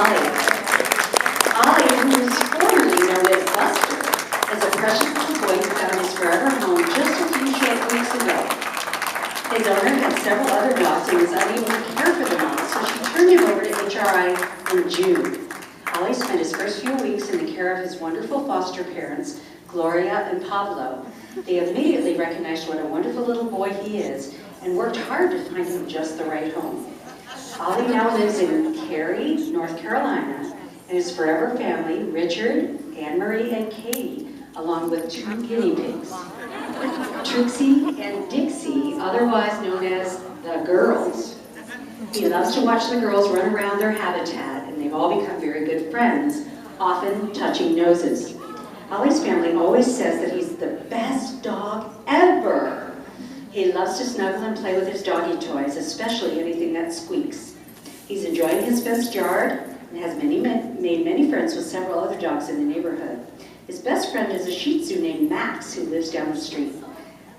Ollie. Ollie, who was formerly known as Buster, is a precious little boy who found his forever home just a few short weeks ago. His owner had several other dogs and was unable to care for them all, so she turned him over to HRI in June. Ollie spent his first few weeks in the care of his wonderful foster parents, Gloria and Pablo. They immediately recognized what a wonderful little boy he is and worked hard to find him just the right home. Ollie now lives in Cary, North Carolina, and his forever family, Richard, Anne-Marie, and Katie, along with 2 guinea pigs. Trixie and Dixie, otherwise known as the girls. He loves to watch the girls run around their habitat, and they've all become very good friends, often touching noses. Ollie's family always says that he's the best dog ever. He loves to snuggle and play with his doggy toys, especially anything that squeaks. He's enjoying his best yard and has made many friends with several other dogs in the neighborhood. His best friend is a Shih Tzu named Max who lives down the street.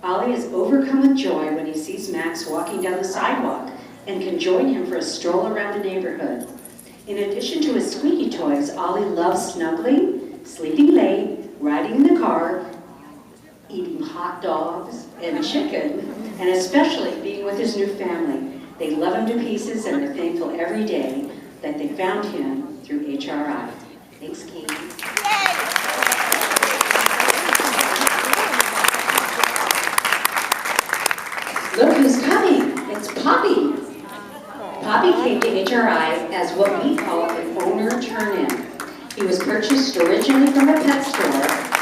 Ollie is overcome with joy when he sees Max walking down the sidewalk and can join him for a stroll around the neighborhood. In addition to his squeaky toys, Ollie loves snuggling, sleeping late, riding in the car, eating hot dogs and chicken, and especially being with his new family. They love him to pieces and are thankful every day that they found him through HRI. Thanks, Katie. Look who's coming. It's Poppy. Poppy came to HRI as what we call an owner turn-in. He was purchased originally from a pet store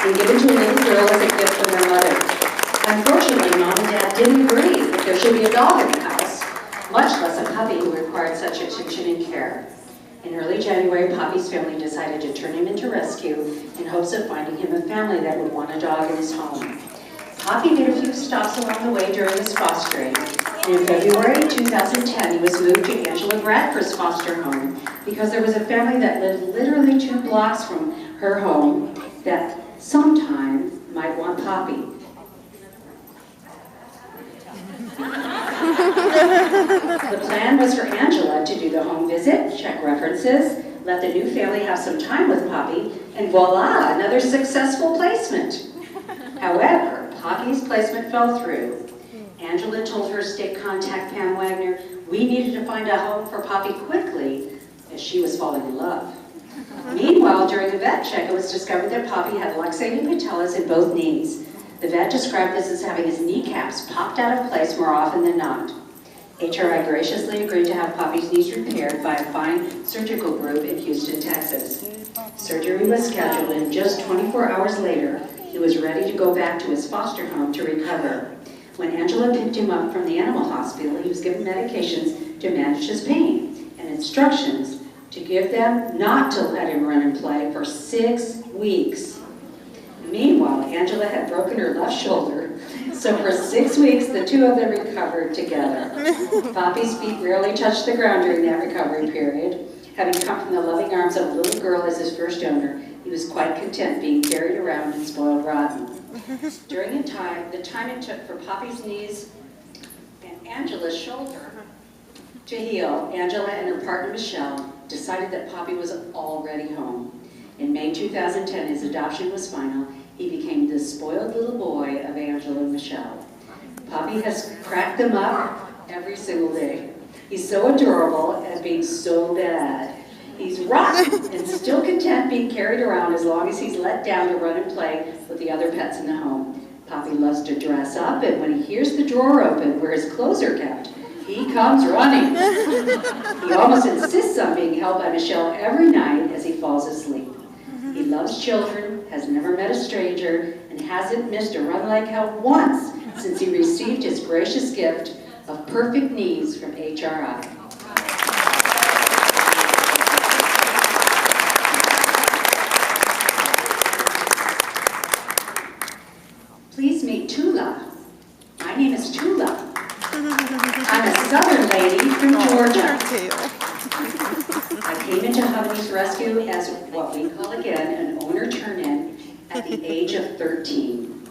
and given to a little girl as a gift from their mother. Unfortunately, Mom and Dad didn't agree that there should be a dog in the house, much less a puppy who required such attention and care. In early January, Poppy's family decided to turn him into rescue in hopes of finding him a family that would want a dog in his home. Poppy made a few stops along the way during his fostering, and in February 2010, he was moved to Angela Bradford's foster home because there was a family that lived literally 2 blocks from her home that sometime might want Poppy. The plan was for Angela to do the home visit, check references, let the new family have some time with Poppy, and voila, another successful placement. However, Poppy's placement fell through. Angela told her state contact, Pam Wagner, we needed to find a home for Poppy quickly, as she was falling in love. Meanwhile, during a vet check, it was discovered that Poppy had luxated patellas in both knees. The vet described this as having his kneecaps popped out of place more often than not. HRI graciously agreed to have Poppy's knees repaired by a fine surgical group in Houston, Texas. Surgery was scheduled, and just 24 hours later, he was ready to go back to his foster home to recover. When Angela picked him up from the animal hospital, he was given medications to manage his pain and instructions to give them not to let him run and play for 6 weeks. Meanwhile, Angela had broken her left shoulder, so for 6 weeks, the 2 of them recovered together. Poppy's feet rarely touched the ground during that recovery period. Having come from the loving arms of a little girl as his first owner, he was quite content being carried around and spoiled rotten. During the time it took for Poppy's knees and Angela's shoulder to heal, Angela and her partner Michelle decided that Poppy was already home. In May 2010, his adoption was final. He became the spoiled little boy of Angela and Michelle. Poppy has cracked them up every single day. He's so adorable at being so bad. He's rotten and still content being carried around as long as he's let down to run and play with the other pets in the home. Poppy loves to dress up, and when he hears the drawer open where his clothes are kept, he comes running. He almost insists on being held by Michelle every night as he falls asleep. He loves children, has never met a stranger, and hasn't missed a run like hell once since he received his gracious gift of perfect knees from HRI. Please meet Tula. My name is Tula. I'm a Southern lady from Georgia. I came into Hubby's rescue as what we call again an owner turn-in at the age of 13.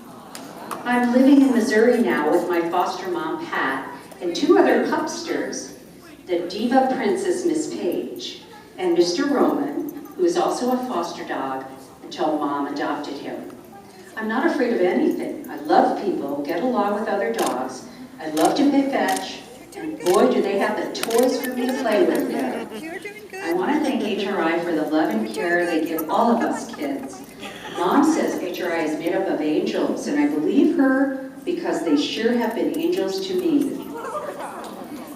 I'm living in Missouri now with my foster mom, Pat, and 2 other pupsters, the diva princess, Miss Page. and Mr. Roman, who is also a foster dog until Mom adopted him. I'm not afraid of anything. I love people, get along with other dogs. I love to play fetch, and boy, do they have the toys for me to play with there. I want to thank HRI for the love and care they give all of us kids. Mom says HRI is made up of angels, and I believe her because they sure have been angels to me.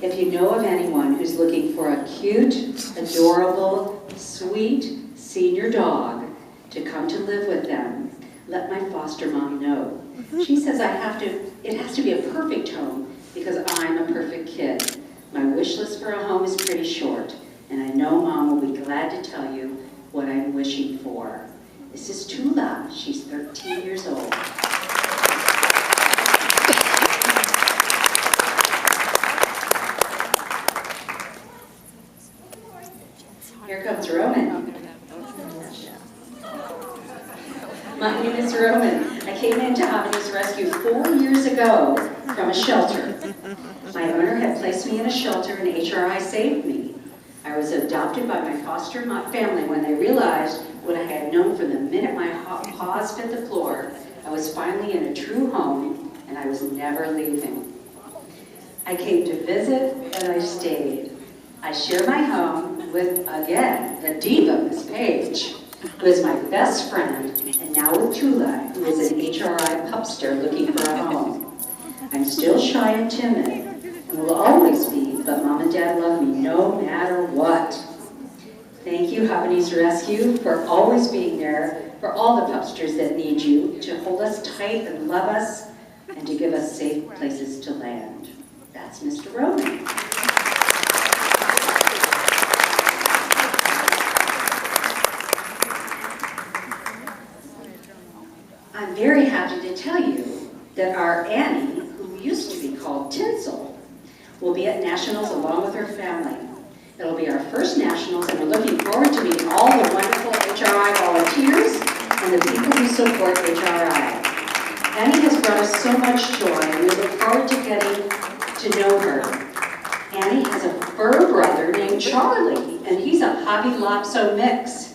If you know of anyone who's looking for a cute, adorable, sweet senior dog to come to live with them, let my foster mom know. She says it has to be a perfect home because I'm a perfect kid. My wish list for a home is pretty short, and I know Mom will be glad to tell you what I'm wishing for. This is Tula. She's 13 years old. Here comes Roman. My name is Roman. I came into Havanese Rescue 4 years ago from a shelter. My owner had placed me in a shelter and HRI saved me. I was adopted by my foster family when they realized what I had known from the minute my paws hit the floor. I was finally in a true home and I was never leaving. I came to visit and I stayed. I share my home with, again, the diva, Miss Paige, who is my best friend, and now with Tula, who is an HRI pupster looking for a home. I'm still shy and timid, and will always be, but Mom and Dad love me no matter what. Thank you, Havanese Rescue, for always being there for all the pupsters that need you, to hold us tight and love us, and to give us safe places to land. That's Mr. Roman. I'm very happy to tell you that our Annie, who used to be called Tinsel, will be at Nationals along with her family. It'll be our first Nationals, and we're looking forward to meeting all the wonderful HRI volunteers and the people who support HRI. Annie has brought us so much joy, and we look forward to getting to know her. Annie has a fur brother named Charlie, and he's a Hobby Lopso mix.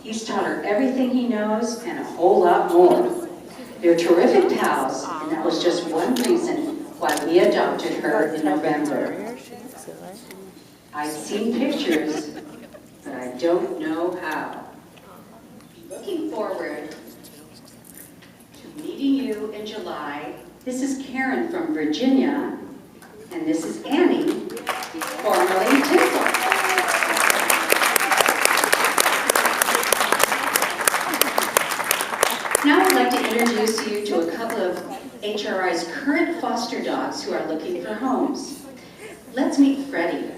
He's taught her everything he knows and a whole lot more. They're terrific pals, and that was just one reason why we adopted her in November. I've seen pictures, but I don't know how. Looking forward to meeting you in July. This is Karen from Virginia, and this is Annie, formerly Tinsel. Now I'd like to introduce you to a couple of HRI's current foster dogs who are looking for homes. Let's meet Freddie.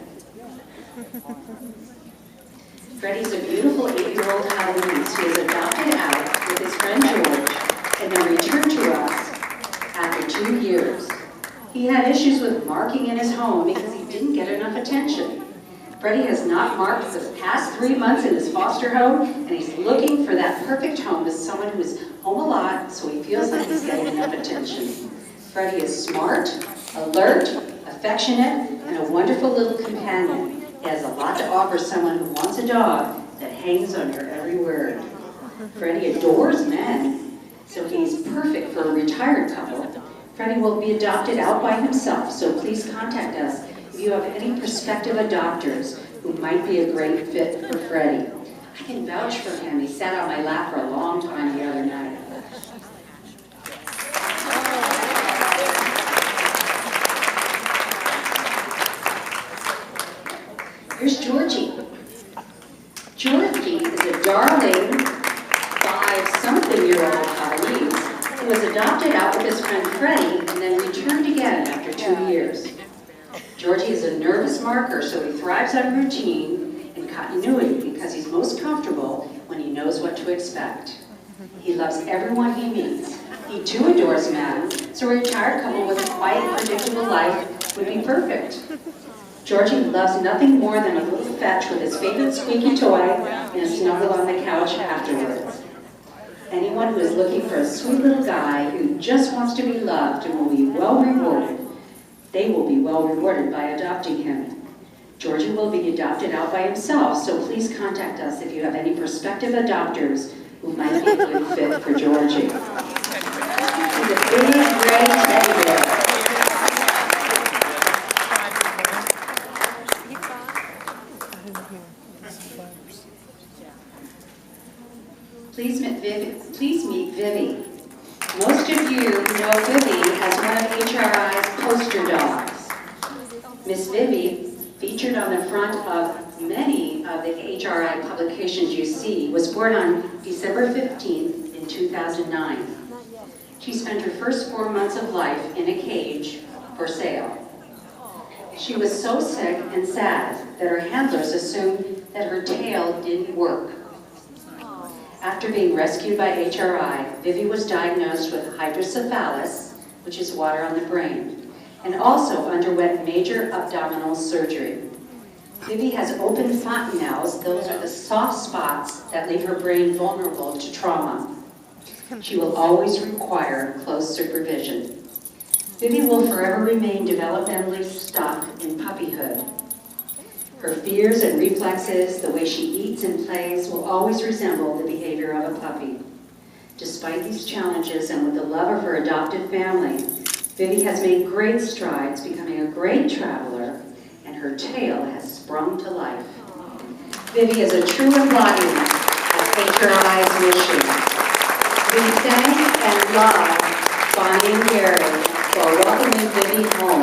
Freddie's a beautiful 8-year-old Havanese who was adopted out with his friend George and then returned to us after 2 years. He had issues with marking in his home because he didn't get enough attention. Freddie has not marked for the past 3 months in his foster home, and he's looking for that perfect home with someone who is home a lot so he feels like he's getting enough attention. Freddie is smart, alert, affectionate, and a wonderful little companion. He has a lot to offer someone who wants a dog that hangs on your every word. Freddie adores men, so he's perfect for a retired couple. Freddie will be adopted out by himself, so please contact us if you have any prospective adopters who might be a great fit for Freddie. I can vouch for him. He sat on my lap for a long time the other night. Here's Georgie. Georgie is a darling 5-something-year-old Havanese who was adopted out with his friend Freddie and then returned again after 2 years. Georgie is a nervous marker, so he thrives on routine and continuity because he's most comfortable when he knows what to expect. He loves everyone he meets. He too adores men, so a retired couple with a quiet, predictable life would be perfect. Georgie loves nothing more than a little fetch with his favorite squeaky toy and a snuggle on the couch afterwards. Anyone who is looking for a sweet little guy who just wants to be loved and will be well rewarded, they will be well rewarded by adopting him. Georgie will be adopted out by himself, so please contact us if you have any prospective adopters who might be a good fit for Georgie. He's a big, gray teddy bear. Please meet Vivi. Most of you know Vivi as one of HRI's poster dogs. Miss Vivi, featured on the front of many of the HRI publications you see, was born on December 15th in 2009. She spent her first 4 months of life in a cage for sale. She was so sick and sad that her handlers assumed that her tail didn't work. After being rescued by HRI, Vivi was diagnosed with hydrocephalus, which is water on the brain, and also underwent major abdominal surgery. Vivi has open fontanelles. Those are the soft spots that leave her brain vulnerable to trauma. She will always require close supervision. Vivi will forever remain developmentally stuck in puppyhood. Her fears and reflexes, the way she eats and plays, will always resemble the behavior of a puppy. Despite these challenges and with the love of her adopted family, Vivi has made great strides, becoming a great traveler, and her tail has sprung to life. Vivi is a true embodiment of HRI's mission. We thank and love Bonnie and Gary for welcoming Vivi home.